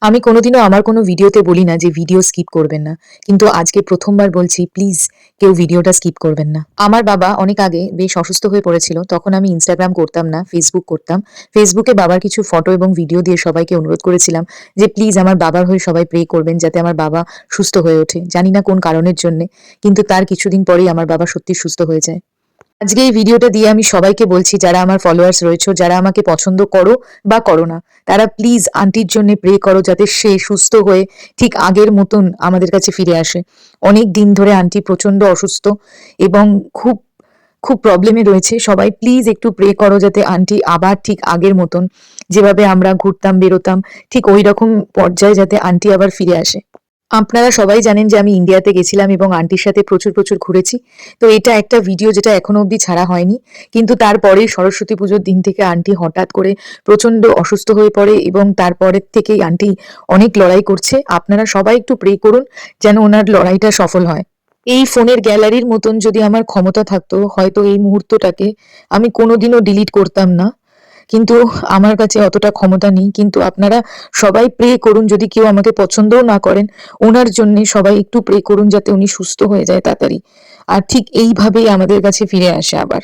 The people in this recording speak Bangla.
আমি কোনোদিনও আমার কোনো ভিডিওতে বলি না যে ভিডিও স্কিপ করবেন না। কিন্তু আজকে ১ম বার বলছি প্লিজ কেউ ভিডিওটা স্কিপ করবেন না। আমার বাবা অনেক আগে বেশ অসুস্থ হয়ে পড়েছিল। তখন আমি Instagram করতাম না, Facebook করতাম। Facebook এ বাবার কিছু ফটো এবং ভিডিও দিয়ে সবাইকে অনুরোধ করেছিলাম যে প্লিজ আমার বাবার হয়ে সবাই প্রে করবেন যাতে আমার বাবা সুস্থ হয়ে ওঠে। জানি না কোন কারণের জন্যে। কিন্তু তার কিছুদিন পরেই আমার বাবা সত্যি সুস্থ হয়ে যায়। আজকে এই ভিডিওটা দিয়ে আমি সবাইকে বলছি যারা আমার ফলোয়ার্স রয়েছো, যারা আমাকে পছন্দ করো বা করো না, তারা প্লিজ আন্টির জন্য প্রে করো যাতে সে সুস্থ হয়ে ঠিক আগের মতন আমাদের কাছে ফিরে আসে। অনেক দিন ধরে আন্টি প্রচন্ড অসুস্থ এবং খুব খুব প্রবলেমে রয়েছে। সবাই প্লিজ একটু প্রে করো যাতে আন্টি আবার ঠিক আগের মতন যেভাবে আমরা ঘুরতাম বেরোতাম ঠিক ওই রকম পর্যায়ে যাতে আন্টি আবার ফিরে আসে। আপনারা সবাই জানেন যে আমি ইন্ডিয়াতে গেছিলাম এবং আন্টির সাথে প্রচুর ঘুরেছি। তো এটা একটা ভিডিও যেটা এখনো অবধি ছাড়া হয়নি। কিন্তু তারপরেই সরস্বতী পুজোর দিন থেকে আন্টি হঠাৎ করে প্রচন্ড অসুস্থ হয়ে পড়ে এবং তারপরের থেকেই আন্টি অনেক লড়াই করছে। আপনারা সবাই একটু প্রে করুন যেন ওনার লড়াইটা সফল হয়। এই ফোনের গ্যালারির মতন যদি আমার ক্ষমতা থাকতো হয়তো এই মুহূর্তটাকে আমি কোনোদিনও ডিলিট করতাম না। কিন্তু আমার কাছে অতটা ক্ষমতা নেই। কিন্তু আপনারা সবাই প্রে করুন যদি কেউ আমাকে পছন্দও না করেন, ওনার জন্যে সবাই একটু প্রে করুন যাতে উনি সুস্থ হয়ে যায় তাড়াতাড়ি। আর ঠিক এইভাবেই আমাদের কাছে ফিরে আসে আবার।